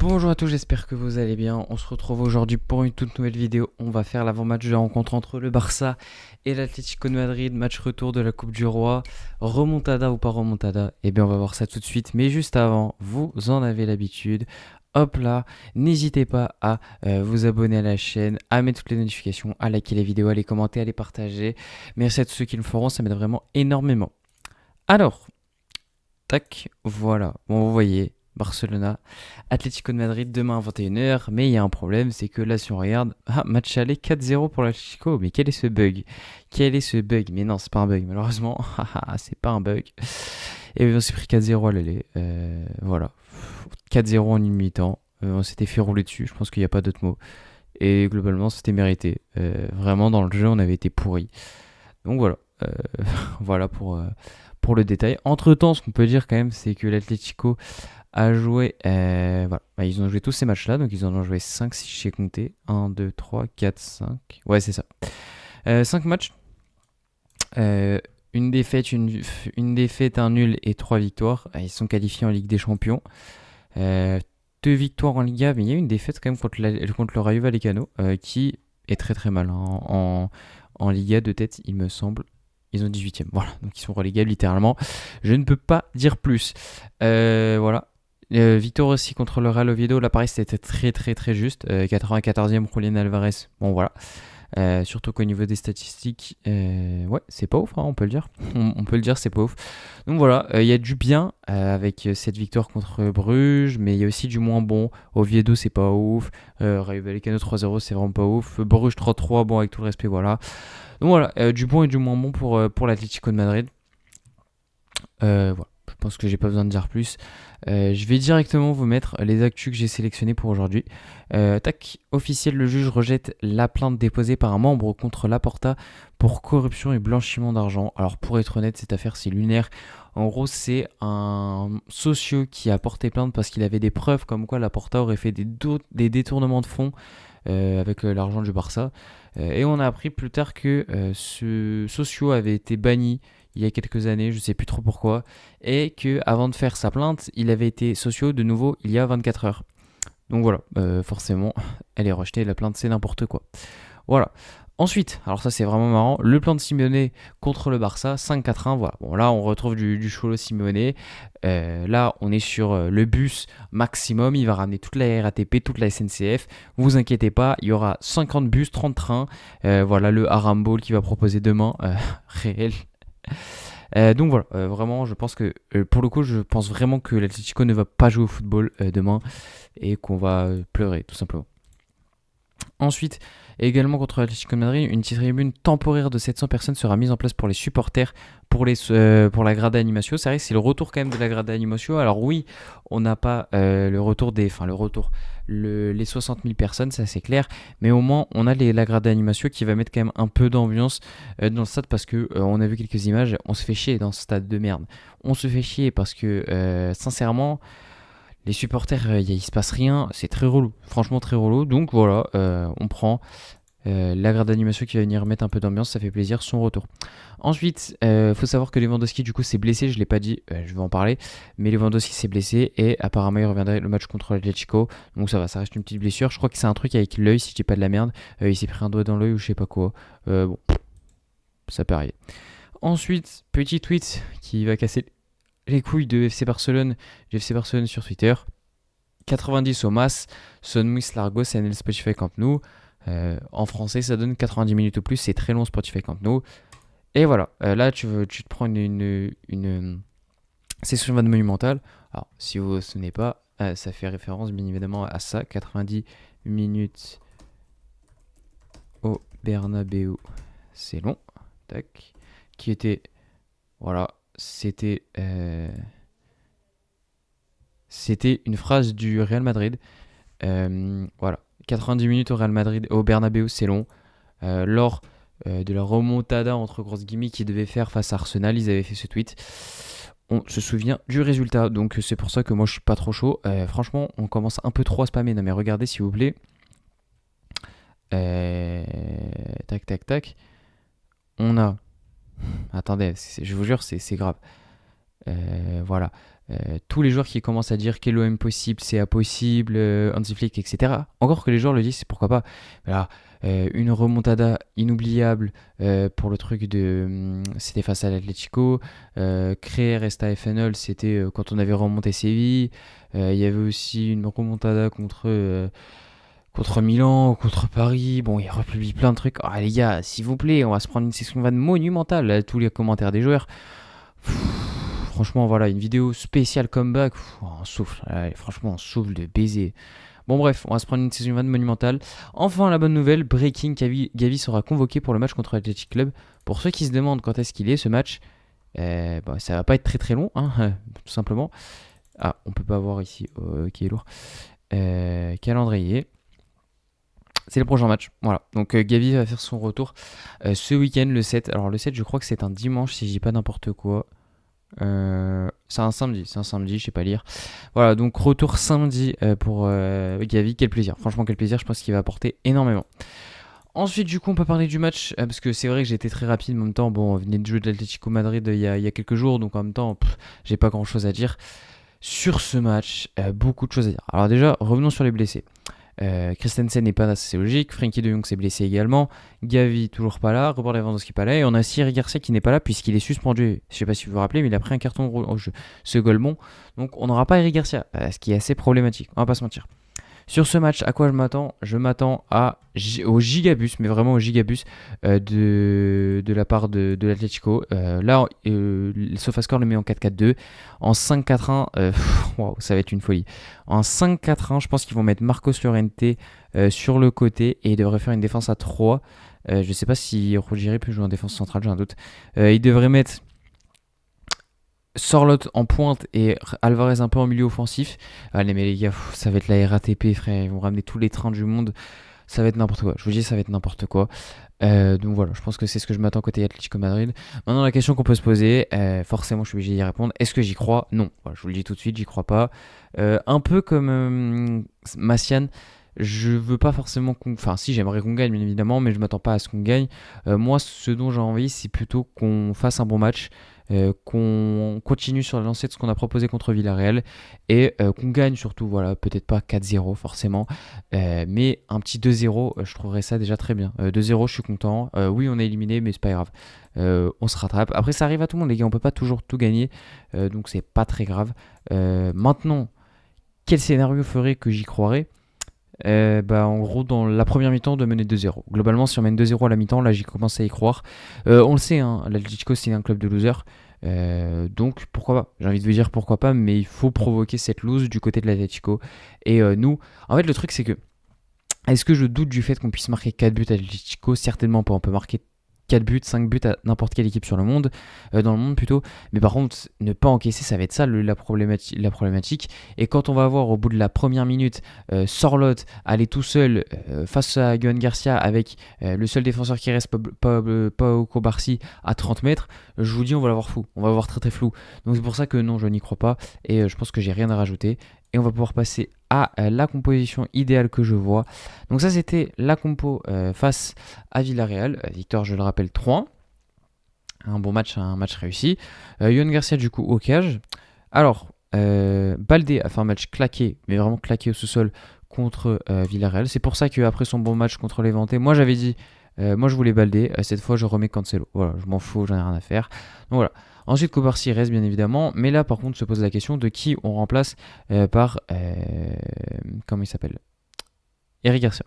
Bonjour à tous, j'espère que vous allez bien. On se retrouve aujourd'hui pour une toute nouvelle vidéo. On va faire l'avant-match de la rencontre entre le Barça et l'Atlético de Madrid, match retour de la Coupe du Roi. Remontada ou pas remontada? Eh bien, on va voir ça tout de suite. Mais juste avant, vous en avez l'habitude. Hop là, n'hésitez pas à vous abonner à la chaîne, à mettre toutes les notifications, à liker les vidéos, à les commenter, à les partager. Merci à tous ceux qui le feront, ça m'aide vraiment énormément. Alors, tac, voilà. Bon, vous voyez, Barcelona, Atlético de Madrid demain à 21h. Mais il y a un problème, c'est que là, si on regarde, match aller 4-0 pour l'Atlético. Mais quel est ce bug? Quel est ce bug? Mais non, c'est pas un bug, malheureusement. C'est pas un bug. Et on s'est pris 4-0 à l'aller. Voilà. 4-0 en une mi-temps. On s'était fait rouler dessus, je pense qu'il n'y a pas d'autre mot. Et globalement, c'était mérité. Vraiment, dans le jeu, on avait été pourris. Donc voilà. Voilà pour le détail. Entre-temps, ce qu'on peut dire quand même, c'est que l'Atlético a joué. Voilà. Ils ont joué tous ces matchs-là, donc ils en ont joué 5 si j'ai compté. 1, 2, 3, 4, 5. Ouais, c'est ça. 5 matchs. Euh, une défaite, un nul et 3 victoires. Ils sont qualifiés en Ligue des Champions. 2 victoires en Liga, mais il y a eu une défaite quand même contre le Rayo Vallecano, qui est très très mal en Liga de tête, il me semble. Ils ont 18e, voilà, donc ils sont relégables littéralement. Je ne peux pas dire plus. Voilà. Victoire aussi contre le Real Oviedo, là pareil c'était très très très juste. 94e Julián Alvarez, bon voilà. Surtout qu'au niveau des statistiques, ouais, c'est pas ouf, hein, on peut le dire. On peut le dire, c'est pas ouf. Donc voilà, il y a du bien avec cette victoire contre Bruges, mais il y a aussi du moins bon. Oviedo, c'est pas ouf. Rayo Vallecano 3-0, c'est vraiment pas ouf. Bruges 3-3, bon, avec tout le respect, voilà. Donc voilà, du bon et du moins bon pour l'Atlético de Madrid. Voilà. Je pense que j'ai pas besoin de dire plus. Je vais directement vous mettre les actus que j'ai sélectionnés pour aujourd'hui. Tac, officiel, le juge rejette la plainte déposée par un membre contre Laporta pour corruption et blanchiment d'argent. Alors pour être honnête, cette affaire c'est lunaire. En gros, c'est un socio qui a porté plainte parce qu'il avait des preuves comme quoi Laporta aurait fait des détournements de fonds avec l'argent du Barça. Et on a appris plus tard que ce socio avait été banni il y a quelques années, je sais plus trop pourquoi, et que avant de faire sa plainte, il avait été socio de nouveau il y a 24 heures. Donc voilà, forcément, elle est rejetée, la plainte c'est n'importe quoi. Voilà. Ensuite, alors ça c'est vraiment marrant, le plan de Simeone contre le Barça, 5-4-1, voilà. Bon là on retrouve du Cholo Simeone. Là on est sur le bus maximum, il va ramener toute la RATP, toute la SNCF. Vous inquiétez pas, il y aura 50 bus, 30 trains. Voilà le Arambol qui va proposer demain, réel. Donc voilà, vraiment, je pense que pour le coup, je pense vraiment que l'Atlético ne va pas jouer au football demain et qu'on va pleurer, tout simplement. Ensuite, également contre l'Atlético de Madrid, une petite tribune temporaire de 700 personnes sera mise en place pour les supporters, pour la grada animation. C'est vrai que c'est le retour quand même de la grada animation. Alors oui, on n'a pas le retour les 60 000 personnes, ça c'est clair, mais au moins on a la grada animation qui va mettre quand même un peu d'ambiance dans le stade parce que on a vu quelques images, on se fait chier dans ce stade de merde. On se fait chier parce que sincèrement, les supporters, il se passe rien, c'est très relou, franchement très relou. Donc voilà, on prend la grade d'animation qui va venir mettre un peu d'ambiance, ça fait plaisir, son retour. Ensuite, faut savoir que Lewandowski du coup s'est blessé, je l'ai pas dit, je vais en parler, mais Lewandowski s'est blessé et apparemment il reviendrait le match contre l'Atlético, donc ça va, ça reste une petite blessure. Je crois que c'est un truc avec l'œil, si je dis pas de la merde, il s'est pris un doigt dans l'œil ou je sais pas quoi. Bon, ça peut arriver. Ensuite, petit tweet qui va casser les couilles de FC Barcelone, du FC Barcelone sur Twitter. 90 au mass, Son Luis Largo, CNL Spotify Camp Nou. En français, ça donne 90 minutes ou plus, c'est très long Spotify Camp Nou. Et voilà, là tu te prends une session de monumentale. Alors, si vous ne vous souvenez pas, ça fait référence bien évidemment à ça, 90 minutes au Bernabeu. C'est long, tac. Qui était, voilà, c'était une phrase du Real Madrid. Voilà, 90 minutes au Real Madrid, au Bernabeu, c'est long. Lors de la remontada entre grosses guillemets qu'ils devaient faire face à Arsenal, ils avaient fait ce tweet. On se souvient du résultat, donc c'est pour ça que moi je suis pas trop chaud. Franchement, on commence un peu trop à spammer. Non mais regardez s'il vous plaît. Tac tac tac. On a. Attendez, je vous jure, c'est grave. Voilà. tous les joueurs qui commencent à dire qu'est impossible, c'est impossible, Hansi Flick, etc. Encore que les joueurs le disent, c'est pourquoi pas. Voilà, une remontada inoubliable pour le truc de. C'était face à l'Atlético. Créer Resta FNL, c'était quand on avait remonté Séville. Il y avait aussi une remontada contre Milan, contre Paris. Bon, il republie plein de trucs. Ah les gars, s'il vous plaît, on va se prendre une session vanne monumentale. Là, tous les commentaires des joueurs. Franchement, voilà, une vidéo spéciale comeback. On souffle. Allez, franchement, on souffle de baiser. Bon bref, on va se prendre une saison 20 monumentale. Enfin, la bonne nouvelle, breaking, Gavi sera convoqué pour le match contre l'Athletic Club. Pour ceux qui se demandent quand est-ce qu'il est ce match, ça va pas être très très long, hein, tout simplement. Ah, on peut pas voir ici, qui est lourd. Calendrier. C'est le prochain match, voilà. Donc Gavi va faire son retour ce week-end, le 7. Alors le 7, je crois que c'est un dimanche, si je dis pas n'importe quoi. C'est un samedi, je sais pas lire. Voilà, donc retour samedi pour Gavi, quel plaisir. Franchement, quel plaisir, je pense qu'il va apporter énormément. Ensuite, du coup, on peut parler du match, parce que c'est vrai que j'ai été très rapide, mais en même temps, bon, on venait de jouer de l'Atlético Madrid il y a quelques jours, donc en même temps, j'ai pas grand chose à dire. Sur ce match, beaucoup de choses à dire. Alors déjà, revenons sur les blessés. Christensen n'est pas là, c'est logique. Frenkie de Jong s'est blessé également. Gavi toujours pas là. Robert Lewandowski pas là. Et on a Cyril Garcia qui n'est pas là puisqu'il est suspendu. Je sais pas si vous vous rappelez, mais il a pris un carton rouge au jeu. Ce Golemon. Donc on n'aura pas Eric Garcia, ce qui est assez problématique. On va pas se mentir. Sur ce match, à quoi je m'attends? Je m'attends au gigabus, mais vraiment au gigabus de la part de l'Atlético. Là, SofaScore le met en 4-4-2. En 5-4-1, wow, ça va être une folie. En 5-4-1, je pense qu'ils vont mettre Marcos Llorente sur le côté et ils devraient faire une défense à 3. Je ne sais pas si Ruggieri peut jouer en défense centrale, j'ai un doute. Ils devraient mettre Sorloth en pointe et Alvarez un peu en milieu offensif. Allez mais les gars, ça va être la RATP frère, ils vont ramener tous les trains du monde. Ça va être n'importe quoi, je vous dis ça va être n'importe quoi. Donc voilà, je pense que c'est ce que je m'attends côté Atlético Madrid. Maintenant la question qu'on peut se poser, forcément je suis obligé d'y répondre, est-ce que j'y crois? Non, voilà, je vous le dis tout de suite, j'y crois pas. Un peu comme Massian, je veux pas forcément enfin si j'aimerais qu'on gagne bien évidemment, mais je m'attends pas à ce qu'on gagne. Moi ce dont j'ai envie c'est plutôt qu'on fasse un bon match. Qu'on continue sur la lancée de ce qu'on a proposé contre Villarreal et qu'on gagne surtout, voilà, peut-être pas 4-0 forcément, mais un petit 2-0, je trouverais ça déjà très bien. 2-0, je suis content. Oui, on est éliminé, mais c'est pas grave. On se rattrape. Après, ça arrive à tout le monde, les gars, on peut pas toujours tout gagner, donc c'est pas très grave. Maintenant, quel scénario ferait que j'y croirais? En gros, dans la première mi-temps, de mener 2-0. Globalement, si on mène 2-0 à la mi-temps, là, j'y commence à y croire. On le sait, hein, l'Atlético, c'est un club de losers. Donc, pourquoi pas? J'ai envie de vous dire pourquoi pas, mais il faut provoquer cette lose du côté de l'Atlético. Et nous, en fait, le truc, c'est que est-ce que je doute du fait qu'on puisse marquer 4 buts à l'Atlético? Certainement pas. On peut marquer 4 buts, 5 buts à n'importe quelle équipe dans le monde plutôt. Mais par contre, ne pas encaisser, ça va être ça la problématique. Et quand on va voir au bout de la première minute, Sorloth aller tout seul face à Johan Garcia avec le seul défenseur qui reste, Pau Kobarsi, à 30 mètres, je vous dis, on va l'avoir fou. On va l'avoir très très flou. Donc c'est pour ça que non, je n'y crois pas. Et je pense que j'ai rien à rajouter. Et on va pouvoir passer à la composition idéale que je vois. Donc ça, c'était la compo face à Villarreal. Victoire, je le rappelle, 3-1. Un bon match, un match réussi. Johan Garcia, du coup, au cage. Alors, Baldé a fait un match claqué, mais vraiment claqué au sous-sol contre Villarreal. C'est pour ça qu'après son bon match contre Levante, moi j'avais dit, moi je voulais Baldé. Cette fois, je remets Cancelo. Voilà, je m'en fous, j'en ai rien à faire. Donc voilà. Ensuite, Kobarsi reste bien évidemment, mais là par contre se pose la question de qui on remplace par comment il s'appelle, Eric Garcia.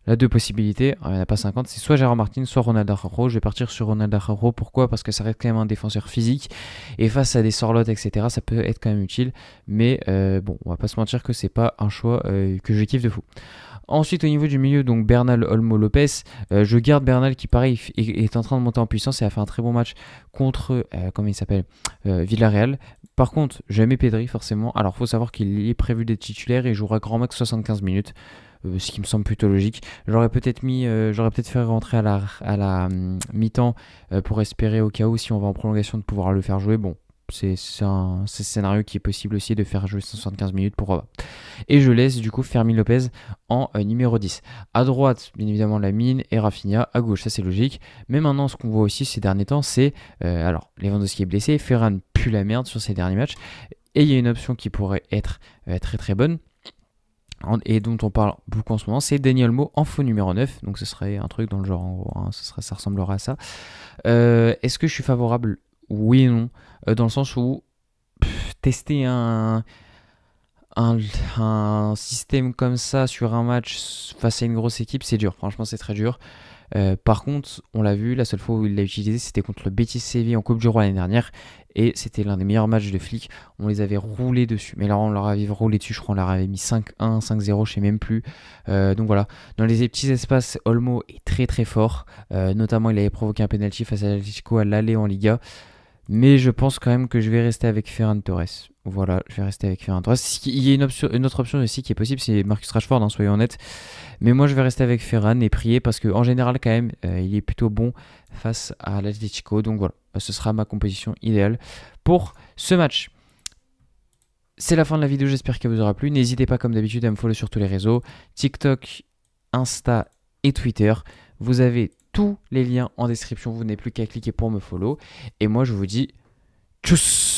Là, deux possibilités, il n'y en a pas 50, c'est soit Gérard Martin, soit Ronald Araujo. Je vais partir sur Ronald Araujo, pourquoi? Parce que ça reste quand même un défenseur physique, et face à des Sorloth, etc., ça peut être quand même utile, mais bon, on va pas se mentir que c'est pas un choix que je kiffe de fou. Ensuite, au niveau du milieu, donc Bernal, Olmo, Lopez, je garde Bernal qui, pareil, est en train de monter en puissance et a fait un très bon match contre, comment il s'appelle, Villarreal. Par contre, j'aimais Pedri, forcément. Alors, il faut savoir qu'il est prévu d'être titulaire et jouera grand max 75 minutes, ce qui me semble plutôt logique. J'aurais peut-être fait rentrer à la mi-temps pour espérer au cas où, si on va en prolongation, de pouvoir le faire jouer. Bon, c'est un scénario qui est possible aussi de faire jouer 175 minutes, pourquoi pas. Et je laisse du coup Fermin Lopez en numéro 10. À droite, bien évidemment, Lamine et Rafinha. À gauche, ça c'est logique. Mais maintenant, ce qu'on voit aussi ces derniers temps, c'est... alors, Lewandowski est blessé, Ferran pue la merde sur ces derniers matchs. Et il y a une option qui pourrait être très très bonne, et dont on parle beaucoup en ce moment, c'est Dani Olmo en faux numéro 9. Donc ce serait un truc dans le genre, en gros, hein, ça ressemblerait à ça. Est-ce que je suis favorable? Oui et non. Dans le sens où tester un, un système comme ça sur un match face à une grosse équipe, c'est dur. Franchement, c'est très dur. Par contre, on l'a vu, la seule fois où il l'a utilisé, c'était contre le Betis Séville en Coupe du Roi l'année dernière. Et c'était l'un des meilleurs matchs de Flick. On les avait roulés dessus. Mais là, on leur avait roulé dessus. Je crois qu'on leur avait mis 5-1, 5-0, je sais même plus. Donc voilà. Dans les petits espaces, Olmo est très très fort. Notamment, il avait provoqué un penalty face à l'Atlético à l'aller en Liga. Mais je pense quand même que je vais rester avec Ferran Torres. Voilà, je vais rester avec Ferran Torres. Il y a une autre option aussi qui est possible, c'est Marcus Rashford, hein, soyons honnêtes. Mais moi, je vais rester avec Ferran et prier parce qu'en général, quand même, il est plutôt bon face à l'Atlético. Donc voilà, ce sera ma composition idéale pour ce match. C'est la fin de la vidéo, j'espère qu'elle vous aura plu. N'hésitez pas, comme d'habitude, à me follow sur tous les réseaux, TikTok, Insta et Twitter. Vous avez tous les liens en description, vous n'avez plus qu'à cliquer pour me follow. Et moi, je vous dis tchuss!